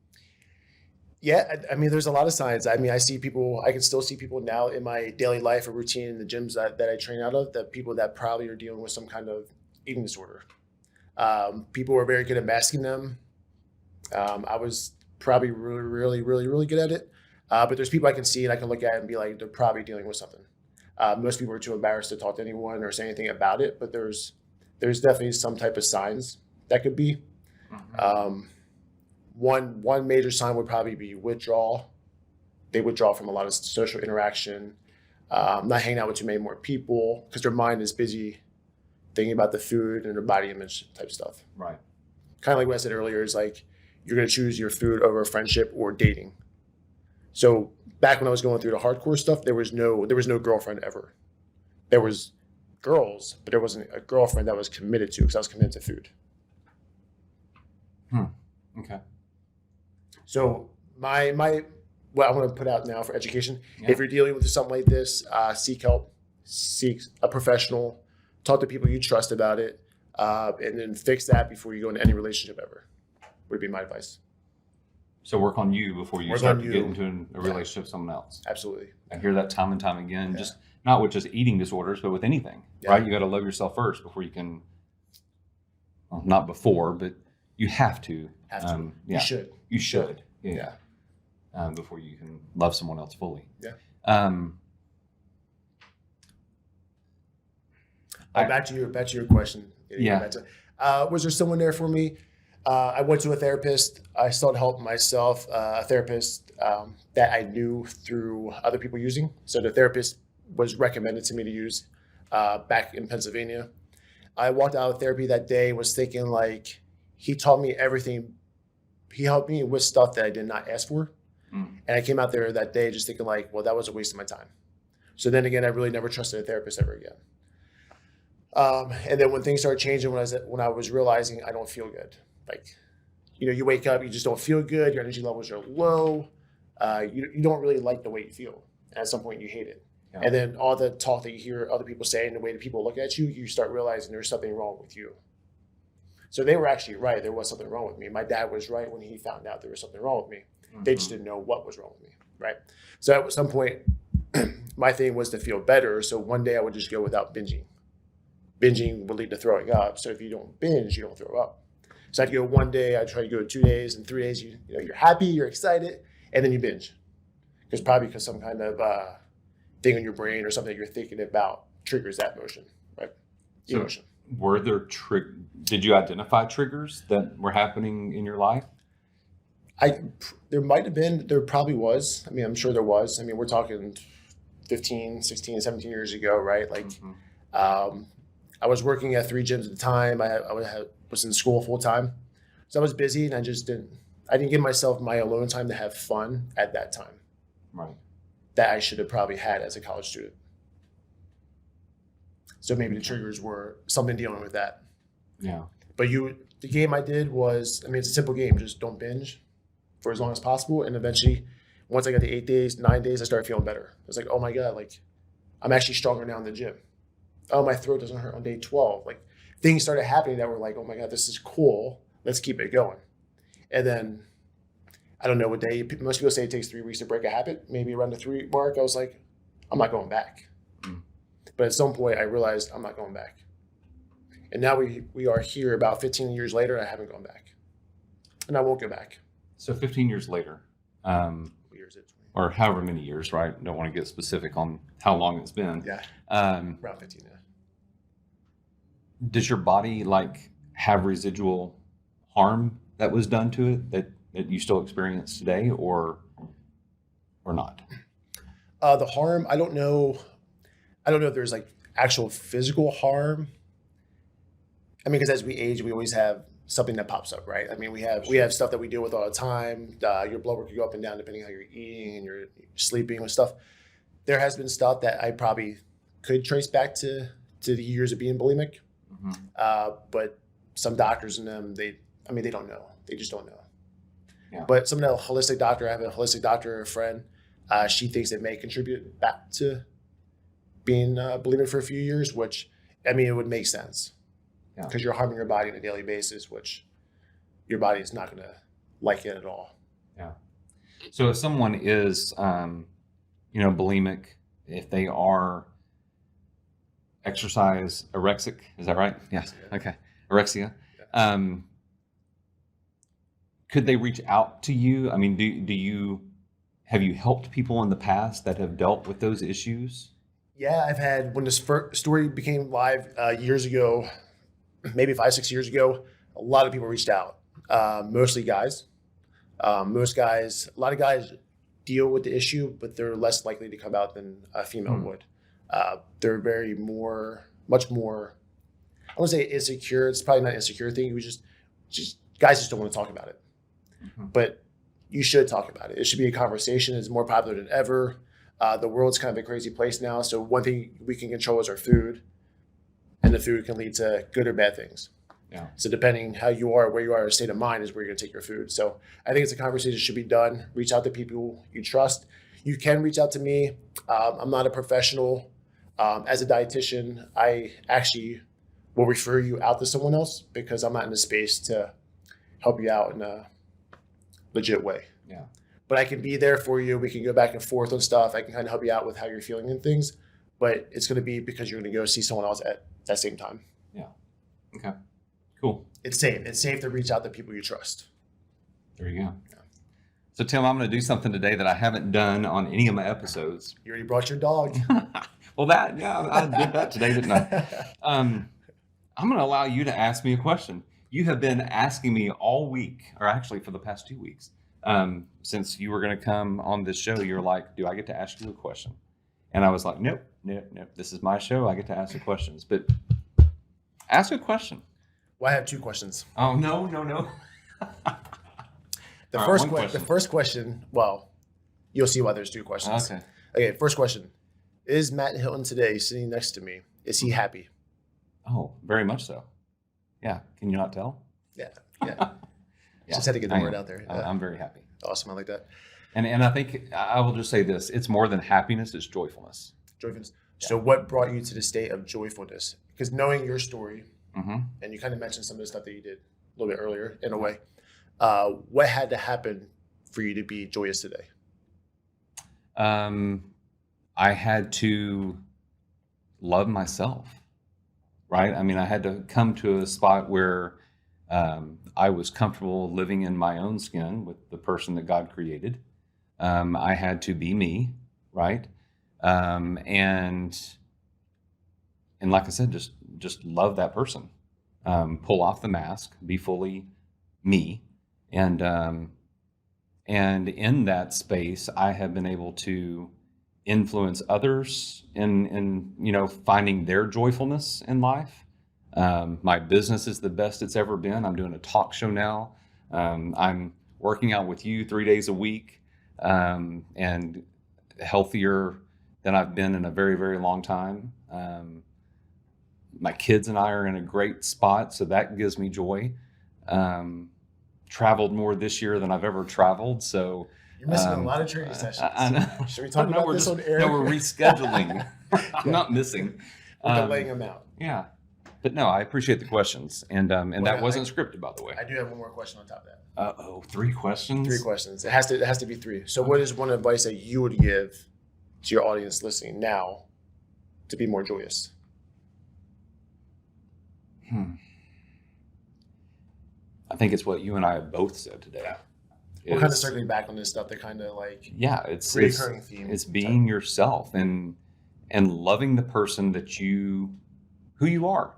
[SPEAKER 4] Yeah, I mean, there's a lot of signs. I mean, I can still see people now in my daily life or routine in the gyms that I train out of, that people that probably are dealing with some kind of eating disorder. People were very good at masking them. I was probably really good at it. But there's people I can see and I can look at and be like, they're probably dealing with something. Most people are too embarrassed to talk to anyone or say anything about it, but there's definitely some type of signs that could be. One major sign would probably be withdrawal. They withdraw from a lot of social interaction, not hanging out with too many more people because their mind is busy thinking about the food and their body image type stuff.
[SPEAKER 2] Right.
[SPEAKER 4] Kind of like what I said earlier is like, you're going to choose your food over friendship or dating. So back when I was going through the hardcore stuff, there was no girlfriend ever. There was girls, but there wasn't a girlfriend that was committed to because I was committed to food.
[SPEAKER 2] Okay.
[SPEAKER 4] So my what I want to put out now for education, if you're dealing with something like this, seek help, seek a professional, talk to people you trust about it, and then fix that before you go into any relationship ever, would be my advice.
[SPEAKER 2] So work on you before you start to get into a relationship with someone else.
[SPEAKER 4] Absolutely.
[SPEAKER 2] I hear that time and time again, just not with just eating disorders, but with anything, right? You got to love yourself first before you can, well, not before, but you have to.
[SPEAKER 4] You should.
[SPEAKER 2] You should. Yeah. Before you can love someone else fully.
[SPEAKER 4] Yeah. Back to your question. Was there someone there for me? I went to a therapist. I sought help myself. A therapist that I knew through other people using. So the therapist was recommended to me to use back in Pennsylvania. I walked out of therapy that day, was thinking like, he taught me everything. He helped me with stuff that I did not ask for. And I came out there that day just thinking like, well, that was a waste of my time. So then again, I really never trusted a therapist ever again. And then when things started changing, when I was realizing I don't feel good, like, you wake up, you just don't feel good. Your energy levels are low. You don't really like the way you feel. And at some point you hate it. Yeah. And then all the talk that you hear other people say and the way that people look at you, you start realizing there's something wrong with you. So they were actually right. There was something wrong with me. My dad was right when he found out there was something wrong with me. They just didn't know what was wrong with me, right? So at some point, my thing was to feel better. So one day I would just go without binging. Binging will lead to throwing up. So if you don't binge, you don't throw up. So I'd go one day, I'd try to go 2 days, and 3 days, you're happy, you're excited, and then you binge. Because some kind of thing in your brain or something you're thinking about triggers that motion, right? Emotion.
[SPEAKER 2] Were there did you identify triggers that were happening in your life?
[SPEAKER 4] There might have been, there probably was. I mean, I'm sure there was. I mean, we're talking 15, 16, 17 years ago, right? Like, I was working at 3 gyms at the time. I was in school full time. So I was busy and I didn't give myself my alone time to have fun at that time.
[SPEAKER 2] Right.
[SPEAKER 4] That I should have probably had as a college student. So maybe the triggers were something dealing with that.
[SPEAKER 2] Yeah.
[SPEAKER 4] But the game I did was, it's a simple game. Just don't binge for as long as possible. And eventually, once I got to 8 days, 9 days, I started feeling better. I was like, oh my God, like I'm actually stronger now in the gym. Oh, my throat doesn't hurt on day 12. Like things started happening that were like, oh my God, this is cool. Let's keep it going. And then I don't know what day. Most people say it takes 3 weeks to break a habit. Maybe around the 3 week mark, I was like, I'm not going back. But at some point I realized I'm not going back. And now we are here about 15 years later, and I haven't gone back. And I won't go back.
[SPEAKER 2] So 15 years later, or however many years, right? Don't want to get specific on how long it's been.
[SPEAKER 4] Yeah. Around 15, yeah.
[SPEAKER 2] Does your body have residual harm that was done to it that you still experience today or not?
[SPEAKER 4] The harm, I don't know if there's actual physical harm. Because as we age, we always have something that pops up, right? We have stuff that we deal with all the time. Your blood work can go up and down depending on how you're eating and you're sleeping and stuff. There has been stuff that I probably could trace back to the years of being bulimic. But some doctors in them, they don't know. They just don't know. Yeah. But some of the holistic doctor, I have a holistic doctor, a friend, she thinks it may contribute back to being bulimic for a few years, which, it would make sense. Because you're harming your body on a daily basis, which your body is not going to like it at all.
[SPEAKER 2] Yeah. So if someone is, bulimic, if they are exercise arexic, is that right? Yes. Okay. Anorexia. Yeah. could they reach out to you? I mean, have you helped people in the past that have dealt with those issues?
[SPEAKER 4] Yeah, I've had, when this story became live years ago, maybe 5-6 years ago, a lot of people reached out, mostly guys. A lot of guys deal with the issue, but they're less likely to come out than a female would. They're much more, I wouldn't say insecure. It's probably not an insecure thing. It was just guys just don't want to talk about it. But you should talk about it. It should be a conversation. It's more popular than ever. The world's kind of a crazy place now. So one thing we can control is our food, and the food can lead to good or bad things.
[SPEAKER 2] Yeah.
[SPEAKER 4] So depending how you are, where you are, state of mind is where you're going to take your food. So I think it's a conversation that should be done. Reach out to people you trust. You can reach out to me. I'm not a professional. As a dietitian, I actually will refer you out to someone else because I'm not in the space to help you out in a legit way.
[SPEAKER 2] Yeah.
[SPEAKER 4] But I can be there for you. We can go back and forth on stuff. I can kind of help you out with how you're feeling and things. But it's going to be because you're going to go see someone else at that same time.
[SPEAKER 2] Yeah. Okay. Cool.
[SPEAKER 4] It's safe. It's safe to reach out to people you trust.
[SPEAKER 2] There you go. Yeah. So Tim, I'm going to do something today that I haven't done on any of my episodes.
[SPEAKER 4] You already brought your dog.
[SPEAKER 2] Well, I did that today, didn't I? I'm going to allow you to ask me a question. You have been asking me all week, or actually for the past 2 weeks, since you were going to come on this show. You're like, do I get to ask you a question? And I was like, nope. This is my show. I get to ask the questions. But ask a question.
[SPEAKER 4] Well, I have 2 questions.
[SPEAKER 2] Oh, no.
[SPEAKER 4] The first question, well, you'll see why there's 2 questions. Okay, first question. Is Matt Hilton today sitting next to me? Is he happy?
[SPEAKER 2] Oh, very much so. Yeah. Can you not tell?
[SPEAKER 4] Yeah. Just had to get the word out there.
[SPEAKER 2] I'm very happy.
[SPEAKER 4] Awesome. I like that.
[SPEAKER 2] And I think I will just say this. It's more than happiness. It's joyfulness.
[SPEAKER 4] Joyfulness. Yeah. So what brought you to the state of joyfulness? Because knowing your story, and you kind of mentioned some of the stuff that you did a little bit earlier in a way, what had to happen for you to be joyous today?
[SPEAKER 2] I had to love myself, right? I mean, I had to come to a spot where I was comfortable living in my own skin with the person that God created. I had to be me, right? And like I said, just love that person. Pull off the mask, be fully me. And in that space, I have been able to influence others in finding their joyfulness in life. My business is the best it's ever been. I'm doing a talk show now. I'm working out with you 3 days a week, and healthier than I've been in a very, very long time. My kids and I are in a great spot, so that gives me joy. Traveled more this year than I've ever traveled, so
[SPEAKER 4] you're missing a lot of training sessions.
[SPEAKER 2] I know.
[SPEAKER 4] Should we talk about this on air?
[SPEAKER 2] No, we're rescheduling. I'm not missing.
[SPEAKER 4] We're delaying them out.
[SPEAKER 2] Yeah, but no, I appreciate the questions, and that wasn't scripted, by the way.
[SPEAKER 4] I do have one more question on top of that.
[SPEAKER 2] 3 questions.
[SPEAKER 4] 3 questions. It has to be 3. So, What is one advice that you would give to your audience listening now to be more joyous?
[SPEAKER 2] I think it's what you and I have both said today.
[SPEAKER 4] Yeah. We're kind of circling back on this stuff that kind of like
[SPEAKER 2] it's
[SPEAKER 4] recurring theme.
[SPEAKER 2] It's being yourself and loving the person who you are,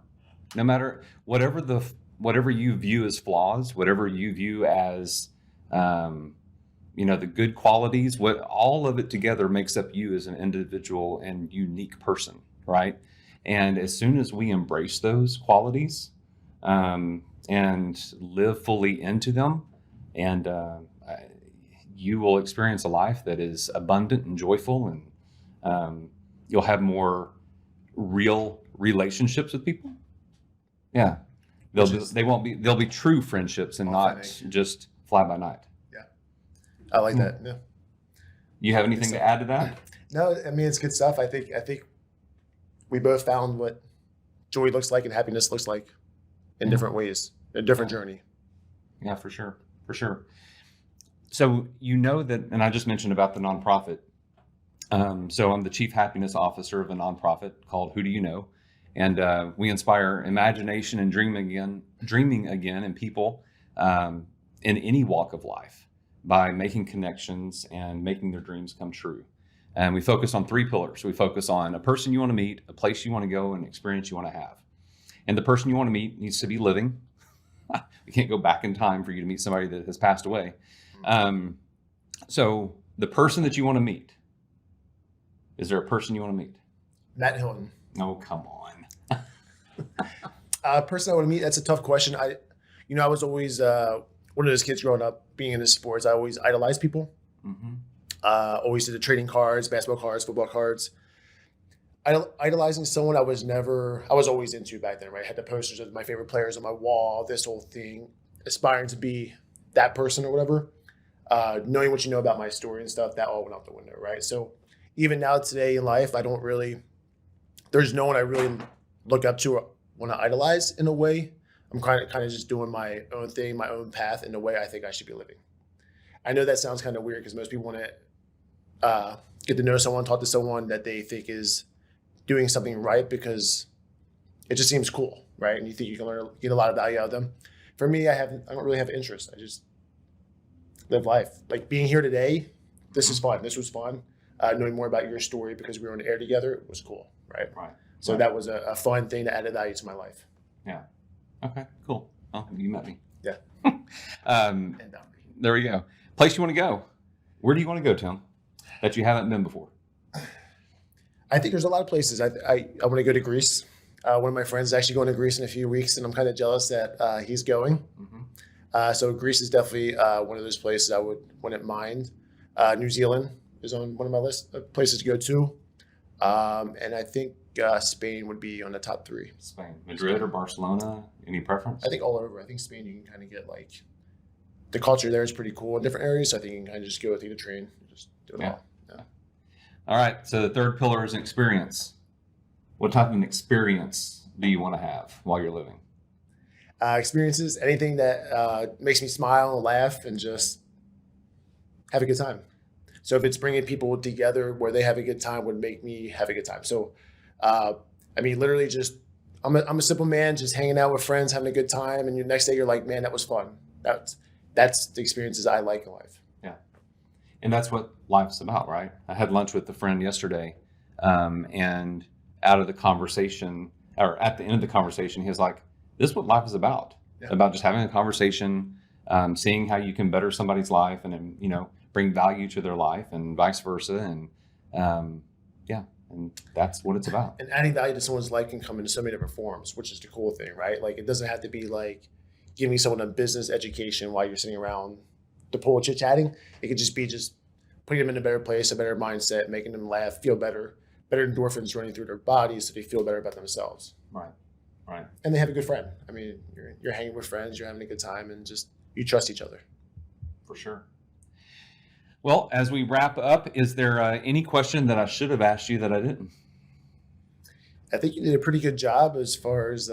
[SPEAKER 2] no matter whatever you view as flaws, whatever you view as the good qualities. What all of it together makes up you as an individual and unique person, right? And as soon as we embrace those qualities and live fully into them, and you will experience a life that is abundant and joyful, and you'll have more real relationships with people. Yeah, they'll be true friendships and
[SPEAKER 4] authentic.
[SPEAKER 2] Not just fly by night.
[SPEAKER 4] Yeah, I like that. Yeah.
[SPEAKER 2] You have anything to add to that?
[SPEAKER 4] No, I mean it's good stuff. I think we both found what joy looks like and happiness looks like in different ways, a different journey.
[SPEAKER 2] Yeah, for sure. So that, and I just mentioned about the nonprofit. So I'm the chief happiness officer of a nonprofit called Who Do You Know? And we inspire imagination and dreaming again in people in any walk of life by making connections and making their dreams come true. And we focus on 3 pillars. We focus on a person you want to meet, a place you want to go, and an experience you want to have. And the person you want to meet needs to be living. You can't go back in time for you to meet somebody that has passed away. So the person that you want to meet, is there a person you want to meet?
[SPEAKER 4] Matt Hilton.
[SPEAKER 2] Oh, come on.
[SPEAKER 4] Person I want to meet, that's a tough question. I was always one of those kids growing up, being into sports. I always idolized people.
[SPEAKER 2] Mm-hmm.
[SPEAKER 4] Always did the trading cards, basketball cards, football cards. Idolizing someone I was always into back then, right? I had the posters of my favorite players on my wall, this whole thing, aspiring to be that person or whatever. Knowing what you know about my story and stuff, that all went out the window, right? So even now today in life, there's no one I really look up to or want to idolize in a way. I'm kind of just doing my own thing, my own path in the way I think I should be living. I know that sounds kind of weird because most people want to get to know someone, talk to someone that they think is doing something right because it just seems cool, right? And you think you can get a lot of value out of them. For me, I don't really have interest. I just live life. Like being here today, this is fun. This was fun. Knowing more about your story because we were on the air together was cool, right?
[SPEAKER 2] Right.
[SPEAKER 4] So that was a fun thing that added value to my life.
[SPEAKER 2] Yeah. Okay, cool. Well, you met me.
[SPEAKER 4] Yeah.
[SPEAKER 2] There we go. Place you want to go. Where do you want to go, Tim, that you haven't been before?
[SPEAKER 4] I think there's a lot of places. I want to go to Greece. One of my friends is actually going to Greece in a few weeks, and I'm kind of jealous that he's going. Mm-hmm. So Greece is definitely one of those places I wouldn't mind. New Zealand is on one of my list of places to go to. And I think Spain would be on the top 3.
[SPEAKER 2] Spain. Madrid or Barcelona? Any preference?
[SPEAKER 4] I think all over. I think Spain, you can kind of get like, the culture there is pretty cool in different areas. So I think you can kind of just go through the train and just do it all. Yeah.
[SPEAKER 2] All right. So the third pillar is an experience. What type of an experience do you want to have while you're living?
[SPEAKER 4] Experiences, anything that makes me smile and laugh and just have a good time. So if it's bringing people together where they have a good time would make me have a good time. So, literally just, I'm a simple man, just hanging out with friends, having a good time. And the next day you're like, man, that was fun. That's the experiences I like in life.
[SPEAKER 2] Yeah. And that's what life's about, right? I had lunch with a friend yesterday, and out of the conversation, or at the end of the conversation, he was like, this is what life is about. Yeah. About just having a conversation, seeing how you can better somebody's life and, bring value to their life and vice versa. And and that's what it's about. And
[SPEAKER 4] adding value to someone's life can come in so many different forms, which is the cool thing, right? Like it doesn't have to be like giving someone a business education while you're sitting around the pool chit-chatting. It could just be putting them in a better place, a better mindset, making them laugh, feel better endorphins running through their bodies so they feel better about themselves.
[SPEAKER 2] Right.
[SPEAKER 4] And they have a good friend. I mean, you're hanging with friends, you're having a good time, and just you trust each other.
[SPEAKER 2] For sure. Well, as we wrap up, is there any question that I should have asked you that I didn't?
[SPEAKER 4] I think you did a pretty good job as far as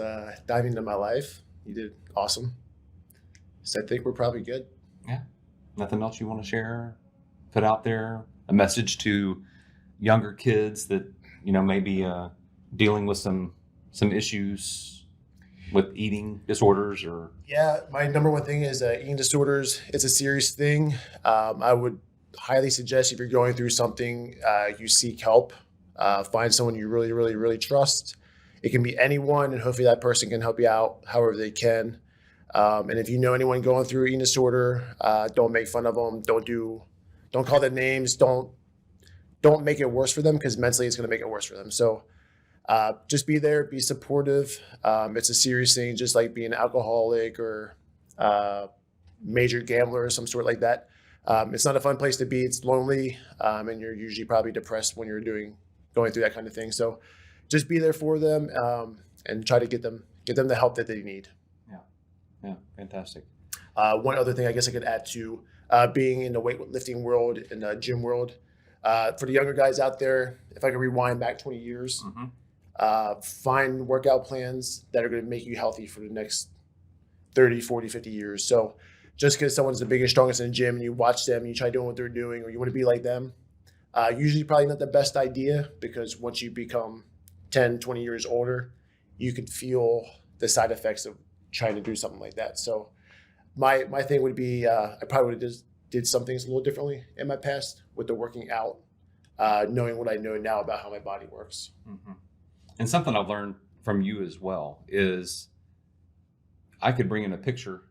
[SPEAKER 4] diving into my life. You did awesome. So I think we're probably good.
[SPEAKER 2] Yeah. Nothing else you want to share? Put out there a message to younger kids that, maybe dealing with some issues with eating disorders or? Yeah,
[SPEAKER 4] my number one thing is eating disorders. It's a serious thing. I would highly suggest if you're going through something, you seek help. Find someone you really, really, really trust. It can be anyone, and hopefully that person can help you out however they can. And if you know anyone going through eating disorder, don't make fun of them. Don't call them names. Don't make it worse for them because mentally it's going to make it worse for them. So just be there, be supportive. It's a serious thing, just like being an alcoholic or major gambler or some sort like that. It's not a fun place to be. It's lonely, and you're usually probably depressed when you're going through that kind of thing. So just be there for them and try to get them the help that they need.
[SPEAKER 2] Yeah, fantastic.
[SPEAKER 4] One other thing I guess I could add to being in the weightlifting world and the gym world, for the younger guys out there, if I could rewind back 20 years, find workout plans that are going to make you healthy for the next 30, 40, 50 years. So just because someone's the biggest, strongest in the gym and you watch them and you try doing what they're doing or you want to be like them, usually probably not the best idea because once you become 10, 20 years older, you could feel the side effects of trying to do something like that. So my thing would be I probably would have did some things a little differently in my past with the working out, knowing what I know now about how my body works.
[SPEAKER 2] Mm-hmm. And something I've learned from you as well is I could bring in a picture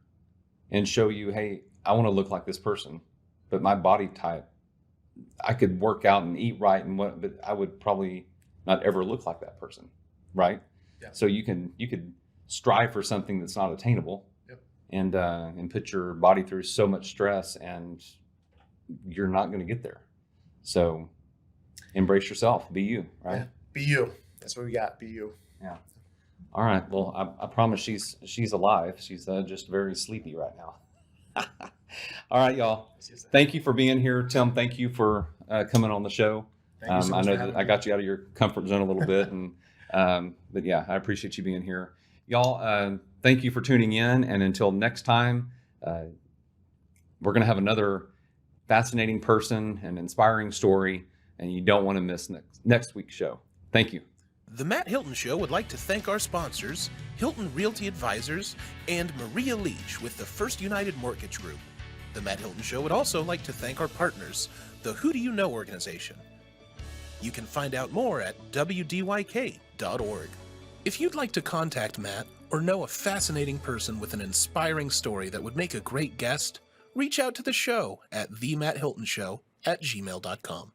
[SPEAKER 2] and show you, hey, I want to look like this person, but my body type, I could work out and eat right but I would probably not ever look like that person, right?
[SPEAKER 4] Yeah.
[SPEAKER 2] So you could strive for something that's not attainable.
[SPEAKER 4] Yep.
[SPEAKER 2] And put your body through so much stress, and you're not going to get there. So embrace yourself, be you, right?
[SPEAKER 4] Yeah. Be you. That's what we got. Be you.
[SPEAKER 2] Yeah. All right. Well, I promise she's alive. She's just very sleepy right now. All right, y'all. Thank you for being here, Tim. Thank you for coming on the show.
[SPEAKER 4] Thank you so much
[SPEAKER 2] I know
[SPEAKER 4] for
[SPEAKER 2] that
[SPEAKER 4] having
[SPEAKER 2] I
[SPEAKER 4] me.
[SPEAKER 2] got you out of your comfort zone a little bit, and but yeah, I appreciate you being here, y'all. Thank you for tuning in, and until next time, we're gonna have another fascinating person and inspiring story, and you don't want to miss next week's show. Thank you.
[SPEAKER 3] The Matt Hilton Show would like to thank our sponsors, Hilton Realty Advisors and Maria Leach with the First United Mortgage Group. The Matt Hilton Show would also like to thank our partners, the Who Do You Know organization. You can find out more at wdyk.org. If you'd like to contact Matt or know a fascinating person with an inspiring story that would make a great guest, reach out to the show at themattHiltonshow@gmail.com.